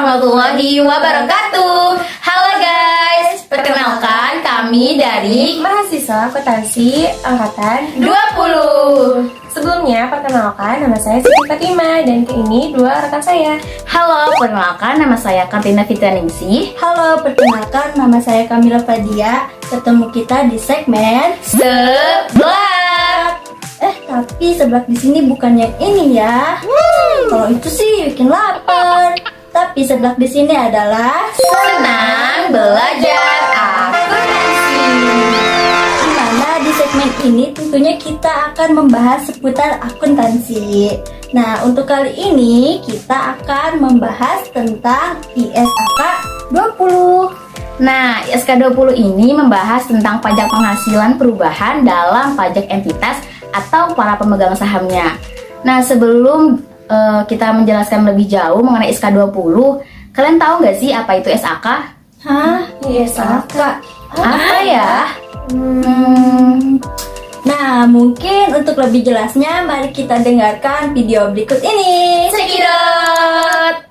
warahmatullahi wabarakatuh. Halo guys, perkenalkan kami dari mahasiswa akuntansi angkatan 20. Sebelumnya, perkenalkan nama saya Siti Fatima dan ini dua rekan saya. Halo, perkenalkan nama saya Kartina Fitrianingsih. Halo, perkenalkan nama saya Kamila Fadia. Ketemu kita di segmen Seblak. Tapi seblak di sini bukan yang ini ya. Kalau itu sih bikin lapar. Tapi seblak di sini adalah Senang belajar akuntansi. di mana di segmen ini tentunya kita akan membahas seputar akuntansi. Nah, untuk kali ini kita akan membahas tentang ISAK 20. Nah, ISK20 ini membahas tentang pajak penghasilan perubahan dalam pajak entitas atau para pemegang sahamnya. Nah, sebelum kita menjelaskan lebih jauh mengenai ISK20, kalian tahu nggak sih apa itu SAK? Hah? ISAK? Apa ya? Nah, mungkin untuk lebih jelasnya, mari kita dengarkan video berikut ini. Cekidot!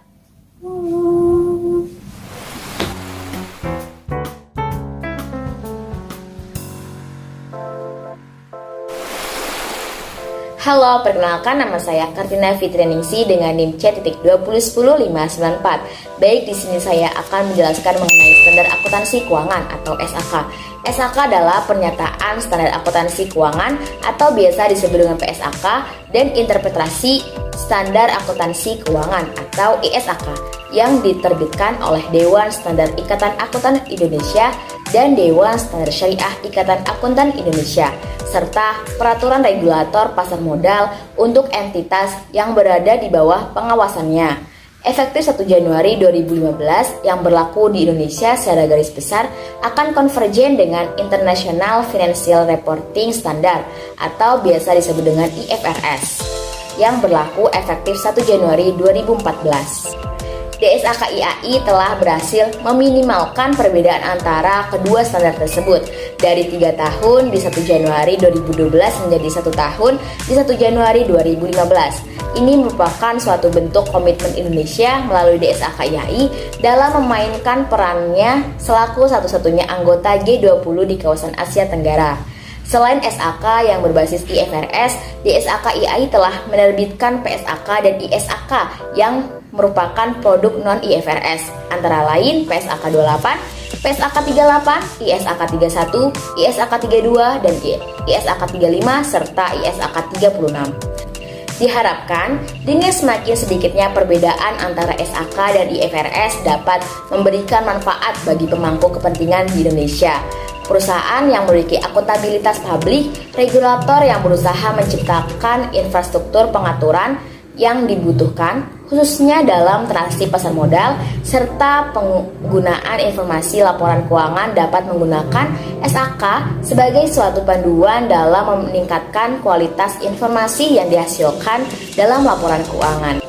Halo, perkenalkan nama saya Kartina Fitrianingsih dengan NIM C.20105994. Baik, di sini saya akan menjelaskan mengenai standar akuntansi keuangan atau SAK. SAK adalah pernyataan standar akuntansi keuangan atau biasa disebut dengan PSAK dan interpretasi standar akuntansi keuangan atau ISAK yang diterbitkan oleh Dewan Standar Ikatan Akuntan Indonesia dan Dewan Standar Syariah Ikatan Akuntan Indonesia serta peraturan regulator pasar modal untuk entitas yang berada di bawah pengawasannya. Efektif 1 Januari 2015 yang berlaku di Indonesia secara garis besar akan konvergen dengan International Financial Reporting Standard atau biasa disebut dengan IFRS yang berlaku efektif 1 Januari 2014. DSAK IAI telah berhasil meminimalkan perbedaan antara kedua standar tersebut dari 3 tahun di 1 Januari 2012 menjadi 1 tahun di 1 Januari 2015. Ini merupakan suatu bentuk komitmen Indonesia melalui DSAK IAI dalam memainkan perannya selaku satu-satunya anggota G20 di kawasan Asia Tenggara. Selain SAK yang berbasis IFRS, DSAK IAI telah menerbitkan PSAK dan ISAK yang merupakan produk non-IFRS, antara lain PSAK 28, PSAK 38, ISAK 31, ISAK 32, dan ISAK 35, serta ISAK 36. Diharapkan dengan semakin sedikitnya perbedaan antara SAK dan IFRS dapat memberikan manfaat bagi pemangku kepentingan di Indonesia. Perusahaan yang memiliki akuntabilitas publik, regulator yang berusaha menciptakan infrastruktur pengaturan yang dibutuhkan, khususnya dalam transaksi pasar modal, serta penggunaan informasi laporan keuangan dapat menggunakan SAK sebagai suatu panduan dalam meningkatkan kualitas informasi yang dihasilkan dalam laporan keuangan.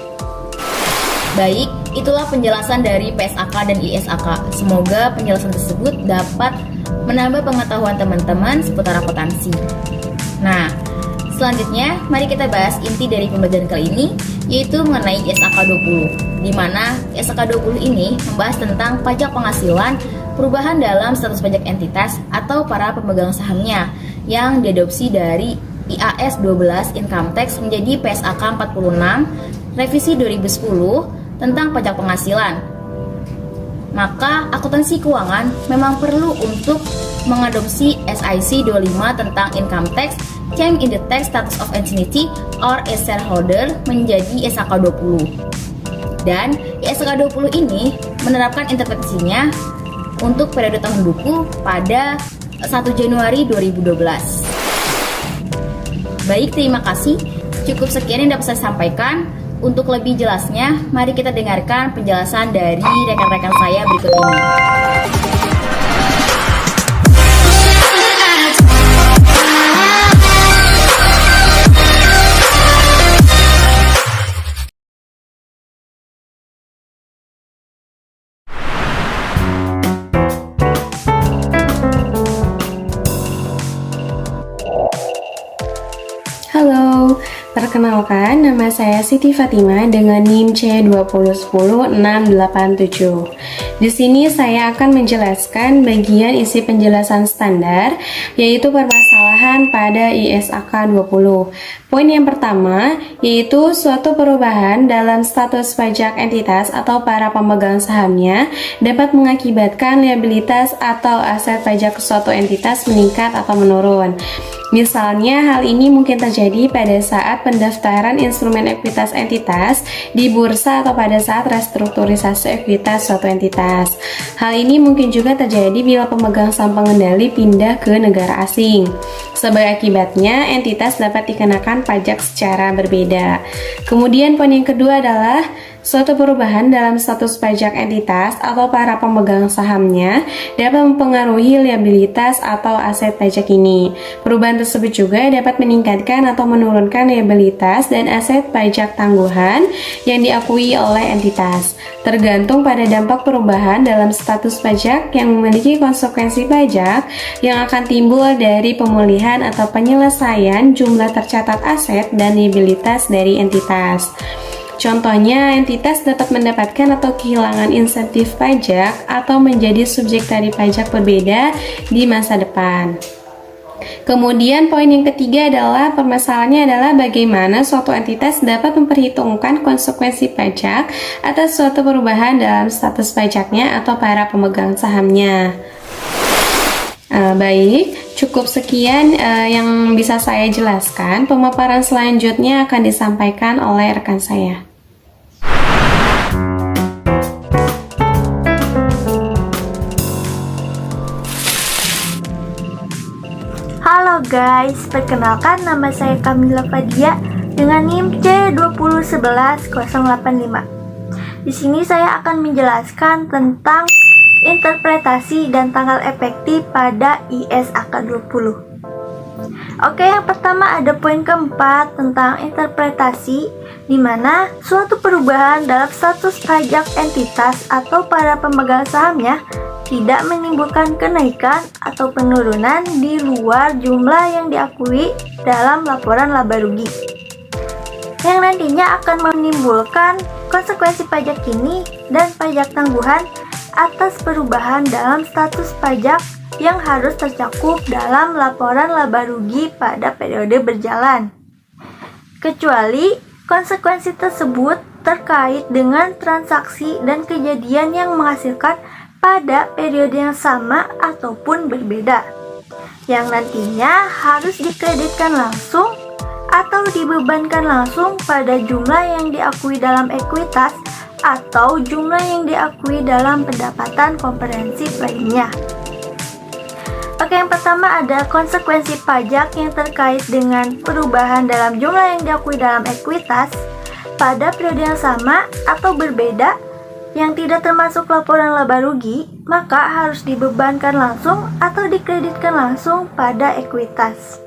Baik, itulah penjelasan dari PSAK dan ISAK. Semoga penjelasan tersebut dapat menambah pengetahuan teman-teman seputar akuntansi. Nah, selanjutnya mari kita bahas inti dari pembelajaran kali ini, yaitu mengenai ISAK 20, di mana ISAK 20 ini membahas tentang pajak penghasilan perubahan dalam status pajak entitas atau para pemegang sahamnya yang diadopsi dari IAS 12 Income Tax menjadi PSAK 46 revisi 2010 tentang pajak penghasilan. Maka akuntansi keuangan memang perlu untuk mengadopsi SIC 25 tentang income tax, change in the tax status of entity or a shareholder menjadi ISAK 20. Dan ISAK 20 ini menerapkan interpretasinya untuk periode tahun buku pada 1 Januari 2012. Baik, terima kasih. Cukup sekian yang dapat saya sampaikan. Untuk lebih jelasnya, mari kita dengarkan penjelasan dari rekan-rekan saya berikut ini. Halo, Perkenalkan, nama saya Siti Fatima dengan NIM C2010687. Di sini saya akan menjelaskan bagian isi penjelasan standar, yaitu permasalahan pada ISAK 20. Poin yang pertama, yaitu suatu perubahan dalam status pajak entitas atau para pemegang sahamnya dapat mengakibatkan liabilitas atau aset pajak suatu entitas meningkat atau menurun. Misalnya, hal ini mungkin terjadi pada saat pendaftaran instrumen ekuitas entitas di bursa atau pada saat restrukturisasi ekuitas suatu entitas. Hal ini mungkin juga terjadi bila pemegang saham pengendali pindah ke negara asing. Sebagai akibatnya, entitas dapat dikenakan pajak secara berbeda. Kemudian poin yang kedua adalah suatu perubahan dalam status pajak entitas atau para pemegang sahamnya dapat mempengaruhi liabilitas atau aset pajak ini. Perubahan tersebut juga dapat meningkatkan atau menurunkan liabilitas dan aset pajak tangguhan yang diakui oleh entitas. Tergantung pada dampak perubahan dalam status pajak yang memiliki konsekuensi pajak yang akan timbul dari pemulihan atau penyelesaian jumlah tercatat aset dan liabilitas dari entitas. Contohnya, entitas dapat mendapatkan atau kehilangan insentif pajak atau menjadi subjek dari pajak berbeda di masa depan. Kemudian poin yang ketiga adalah permasalahannya adalah bagaimana suatu entitas dapat memperhitungkan konsekuensi pajak atas suatu perubahan dalam status pajaknya atau para pemegang sahamnya. Baik, cukup sekian yang bisa saya jelaskan. Pemaparan selanjutnya akan disampaikan oleh rekan saya. Halo guys, perkenalkan nama saya Kamila Fadia dengan NIM C2011085. Di sini saya akan menjelaskan tentang interpretasi dan tanggal efektif pada ISAK 20. Oke, yang pertama ada poin keempat tentang interpretasi, di mana suatu perubahan dalam status pajak entitas atau para pemegang sahamnya tidak menimbulkan kenaikan atau penurunan di luar jumlah yang diakui dalam laporan laba rugi, yang nantinya akan menimbulkan konsekuensi pajak kini dan pajak tangguhan atas perubahan dalam status pajak yang harus tercakup dalam laporan laba rugi pada periode berjalan, kecuali konsekuensi tersebut terkait dengan transaksi dan kejadian yang menghasilkan pada periode yang sama ataupun berbeda, yang nantinya harus dikreditkan langsung atau dibebankan langsung pada jumlah yang diakui dalam ekuitas atau jumlah yang diakui dalam pendapatan komprehensif lainnya. Oke, yang pertama ada konsekuensi pajak yang terkait dengan perubahan dalam jumlah yang diakui dalam ekuitas pada periode yang sama atau berbeda yang tidak termasuk laporan laba rugi, maka harus dibebankan langsung atau dikreditkan langsung pada ekuitas.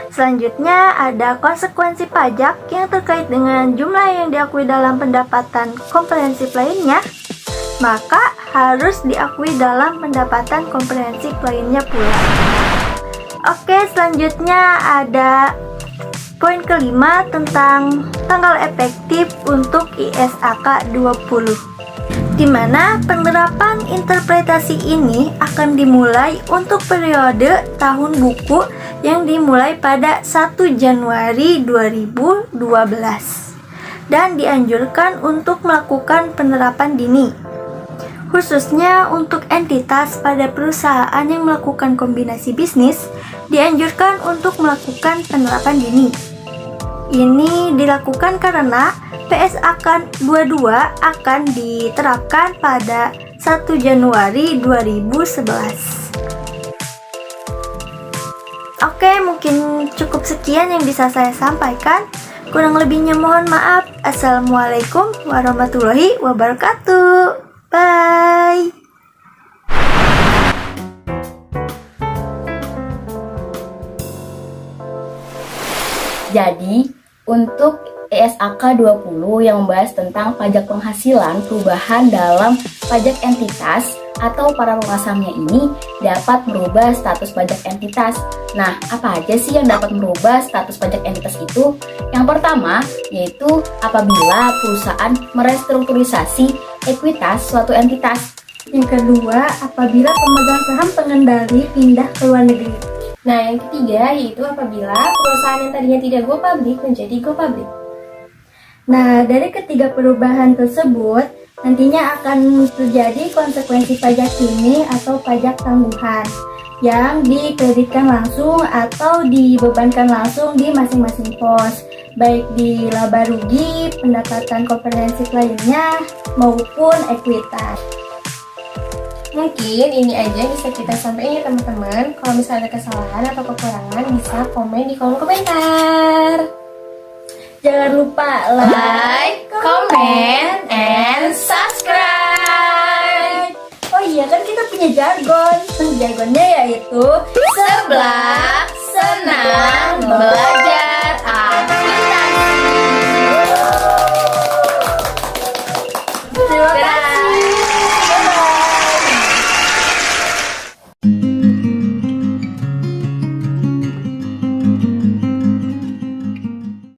Selanjutnya ada konsekuensi pajak yang terkait dengan jumlah yang diakui dalam pendapatan komprehensif lainnya, maka harus diakui dalam pendapatan komprehensif lainnya pula. Oke, selanjutnya ada poin kelima tentang tanggal efektif untuk ISAK 20, di mana penerapan interpretasi ini akan dimulai untuk periode tahun buku yang dimulai pada 1 Januari 2012 dan dianjurkan untuk melakukan penerapan dini, khususnya untuk entitas pada perusahaan yang melakukan kombinasi bisnis dianjurkan untuk melakukan penerapan dini. Ini dilakukan karena PSAK 22 akan diterapkan pada 1 Januari 2011. Oke, mungkin cukup sekian yang bisa saya sampaikan. Kurang lebihnya mohon maaf. Assalamualaikum warahmatullahi wabarakatuh. Bye. Jadi, untuk ISAK 20 yang membahas tentang pajak penghasilan perubahan dalam pajak entitas atau para pengasamnya ini dapat merubah status pajak entitas. Nah, apa aja sih yang dapat merubah status pajak entitas itu? Yang pertama, yaitu apabila perusahaan merestrukturisasi ekuitas suatu entitas. Yang kedua, apabila pemegang saham pengendali pindah ke luar negeri. Nah, yang ketiga yaitu apabila perusahaan yang tadinya tidak go public menjadi go public. Nah, dari ketiga perubahan tersebut, nantinya akan terjadi konsekuensi pajak kini atau pajak tangguhan yang dikreditkan langsung atau dibebankan langsung di masing-masing pos, baik di laba rugi, pendapatan komprehensif lainnya, maupun ekuitas. Mungkin ini aja yang bisa kita sampaikan ya teman-teman. Kalau misalnya ada kesalahan atau kekurangan bisa komen di kolom komentar. Jangan lupa Like, comment, and subscribe. Oh iya, kan kita punya jargon. Jargonnya yaitu Sebelah senang belajar.